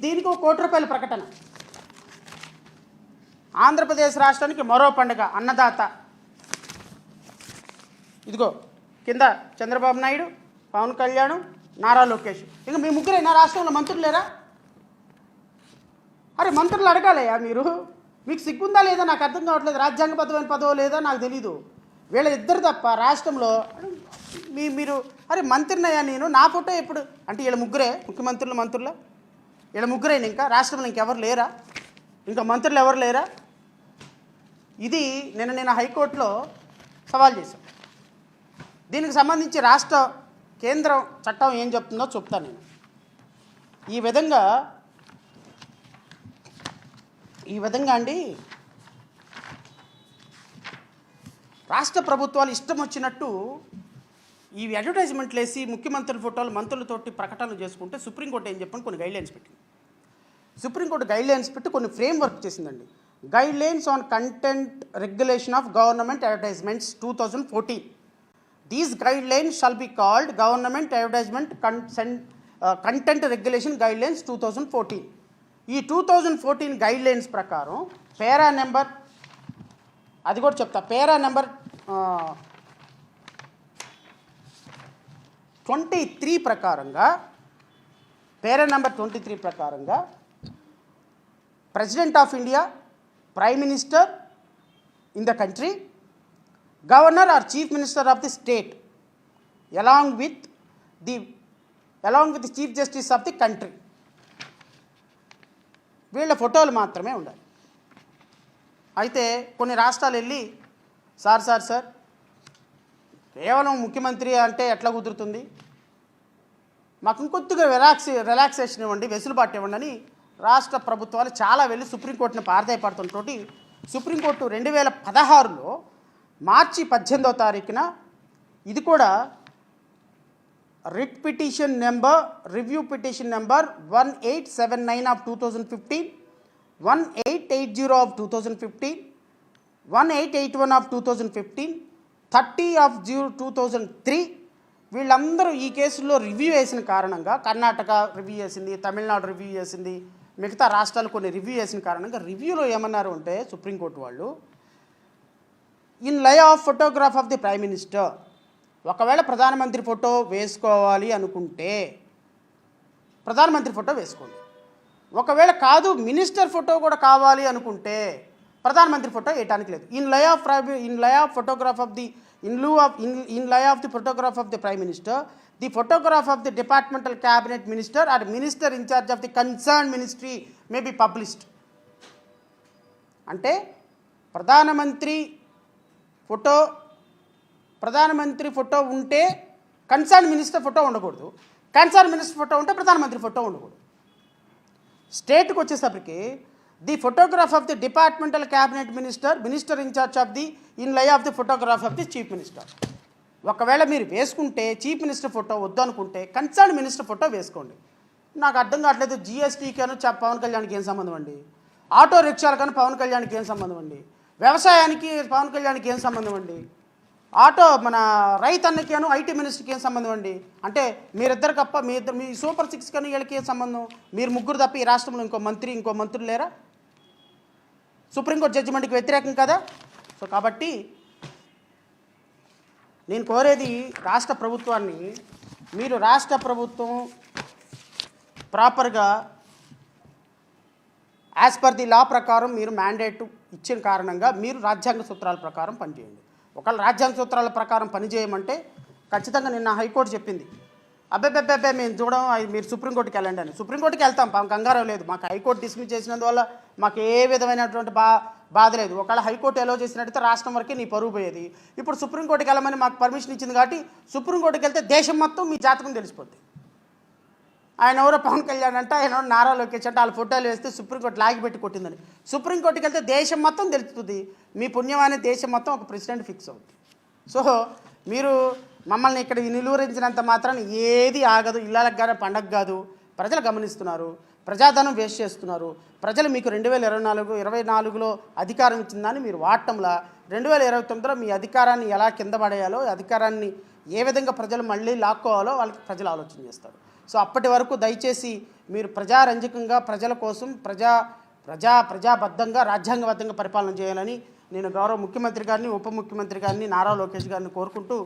దీనికి ₹1 కోటి ప్రకటన. ఆంధ్రప్రదేశ్ రాష్ట్రానికి మరో పండుగ అన్నదాత. ఇదిగో కింద చంద్రబాబు నాయుడు, పవన్ కళ్యాణ్, నారా లోకేష్. ఇంకా మీ ముగ్గురైనా రాష్ట్రంలో మంత్రులు లేరా? అరే మంత్రులు అడగాలయ్యా మీరు. మీకు సిగ్గుందా లేదా నాకు అర్థం కావట్లేదు. రాజ్యాంగబద్ధమైన పదవి లేదా నాకు తెలీదు. వీళ్ళ ఇద్దరు తప్ప రాష్ట్రంలో మీరు అరే మంత్రినయ్యా నేను, నా ఫోటో ఎప్పుడు అంటే వీళ్ళ ముగ్గురే మంత్రుల వీళ్ళ ముగ్గురైనా ఇంకా రాష్ట్రంలో ఇంకెవరు లేరా? ఇంకా మంత్రులు ఎవరు లేరా? ఇది నేను హైకోర్టులో సవాల్ చేశాను. దీనికి సంబంధించి రాష్ట్ర కేంద్రం చట్టం ఏం చెప్తుందో చెప్తాను నేను. ఈ విధంగా అండి రాష్ట్ర ప్రభుత్వాలు ఇష్టం వచ్చినట్టు ఈ అడ్వర్టైజ్మెంట్లు వేసి ముఖ్యమంత్రుల ఫోటోలు మంత్రులతోటి ప్రకటనలు చేసుకుంటే సుప్రీంకోర్టు ఏం చెప్పని కొన్ని గైడ్లైన్స్ పెట్టింది. సుప్రీంకోర్టు గైడ్లైన్స్ పెట్టి కొన్ని ఫ్రేమ్వర్క్ చేసిందండి. Guidelines on content regulation of government advertisements 2014. These guidelines shall be called government advertisement content regulation guidelines 2014. ఈ 2014 గైడ్లైన్స్ ప్రకారం పేరా నెంబర్ 23 ప్రకారంగా president of India, prime minister in the country, governor or chief minister of the state along with the chief justice of the country వీళ్ళ ఫోటోలు మాత్రమే ఉండాలి. అయితే కొన్ని రాష్ట్రాలు వెళ్ళి సార్ కేవలం ముఖ్యమంత్రి అంటే ఎట్లా కుదురుతుంది, మాకు ఇంకొద్దిగా రిలాక్సేషన్ ఇవ్వండి, వెసులుబాటు ఇవ్వండి అని రాష్ట్ర ప్రభుత్వాలు చాలా వెళ్ళి సుప్రీంకోర్టుని పారదయపడుతున్నతోటి సుప్రీంకోర్టు 2016లో మార్చి 18వ తారీఖున ఇది కూడా writ petition number review petition number 1879 of 2015, 1880 of 2015, 1881 of 2015, 30 of 2003 వీళ్ళందరూ ఈ కేసుల్లో రివ్యూ వేసిన కారణంగా కర్ణాటక రివ్యూ చేసింది, తమిళనాడు రివ్యూ చేసింది, మిగతా రాష్ట్రాలు కొన్ని రివ్యూ చేసిన కారణంగా రివ్యూలో ఏమన్నారు అంటే సుప్రీంకోర్టు వాళ్ళు in lieu of photograph of the prime minister, ఒకవేళ ప్రధానమంత్రి ఫోటో వేసుకోవాలి అనుకుంటే ప్రధానమంత్రి ఫోటో వేసుకోండి, ఒకవేళ కాదు మినిస్టర్ ఫోటో కూడా కావాలి అనుకుంటే ప్రధానమంత్రి ఫోటో వేయటానికి లేదు. In lieu of photograph of the in lieu of the photograph of the Prime Minister, the photograph of the departmental cabinet minister or minister in charge of the concerned ministry may be published. అంటే ప్రధానమంత్రి photo ఉంటే concern minister photo ఉండకూడదు, concern minister photo ఉంటే ప్రధానమంత్రి photo ఉండకూడదు. స్టేట్కి వచ్చేసరికి the photograph of the departmental cabinet minister in charge of the in lieu of the photograph of the chief minister. ఒకవేళ మీరు వేసుకుంటే చీఫ్ మినిస్టర్ ఫోటో వద్దు అనుకుంటే కన్సర్న్ మినిస్టర్ ఫోటో వేసుకోండి. నాకు అర్థం కావట్లేదు, జిఎస్టీకను పవన్ కళ్యాణ్కి ఏం సంబంధం అండి, ఆటో రిక్షాలకను పవన్ కళ్యాణ్కి ఏం సంబంధం అండి, వ్యవసాయానికి పవన్ కళ్యాణ్కి ఏం సంబంధం అండి, మన రైతన్నకేను ఐటీ మినిస్టర్కి ఏం సంబంధం అండి. అంటే మీరిద్దరు తప్ప మీ సూపర్ 6 కానీ వీళ్ళకి ఏం సంబంధం, మీరు ముగ్గురు తప్ప ఈ రాష్ట్రంలో ఇంకో మంత్రులు లేరా? సుప్రీంకోర్టు జడ్జిమెంట్కి వ్యతిరేకం కదా. సో కాబట్టి నేను కోరేది రాష్ట్ర ప్రభుత్వాన్ని, మీరు రాష్ట్ర ప్రభుత్వం ప్రాపర్గా యాజ్ పర్ ది లా ప్రకారం మీరు మ్యాండేట్ ఇచ్చిన కారణంగా మీరు రాజ్యాంగ సూత్రాల ప్రకారం పనిచేయండి. ఒకవేళ రాజ్యాంగ సూత్రాల ప్రకారం పనిచేయమంటే ఖచ్చితంగా నిన్న హైకోర్టు చెప్పింది, అబ్బే మేము చూడడం, మీరు సుప్రీంకోర్టుకి వెళ్ళండి అని. సుప్రీంకోర్టుకి వెళ్తాం, కంగారం లేదు, మాకు హైకోర్టు డిస్మిస్ చేసినందువల్ల మాకు ఏ విధమైనటువంటి బాధ లేదు. ఒకవేళ హైకోర్టు ఎలో చేసినట్టయితే రాష్ట్రం వరకే నీ పరువు పోయేది. ఇప్పుడు సుప్రీంకోర్టుకి వెళ్ళమని మాకు పర్మిషన్ ఇచ్చింది కాబట్టి సుప్రీంకోర్టుకి వెళ్తే దేశం మొత్తం మీ జాతకం తెలిసిపోద్ది. ఆయన ఎవరో పవన్ కళ్యాణ్ అంటే, ఆయన ఎవరో నారా లోకేష్ అంటే వాళ్ళ ఫోటోలు వేస్తే సుప్రీంకోర్టు లాగిపెట్టి కొట్టిందని. సుప్రీంకోర్టుకి వెళ్తే దేశం మొత్తం తెలుస్తుంది, మీ పుణ్యమానే దేశం మొత్తం ఒక ప్రెసిడెంట్ ఫిక్స్ అవుతుంది. సో మీరు మమ్మల్ని ఇక్కడ నిలువరించినంత మాత్రాన్ని ఏది ఆగదు, ఇళ్ళకి కానీ పండగ కాదు. ప్రజలు గమనిస్తున్నారు, ప్రజాధనం వేస్ట్ చేస్తున్నారు. ప్రజలు మీకు 2024లో అధికారం ఇచ్చిందని మీరు వాడటంలా 2029లో మీ అధికారాన్ని ఎలా కింద పడేయాలో, అధికారాన్ని ఏ విధంగా ప్రజలు మళ్ళీ లాక్కోవాలో వాళ్ళకి ప్రజలు ఆలోచన చేస్తారు. సో అప్పటి వరకు దయచేసి మీరు ప్రజారంజకంగా ప్రజల కోసం ప్రజాబద్ధంగా రాజ్యాంగబద్ధంగా పరిపాలన చేయాలని నేను గౌరవ ముఖ్యమంత్రి గారిని ఉప ముఖ్యమంత్రి గారిని నారా లోకేష్ గారిని కోరుకుంటూ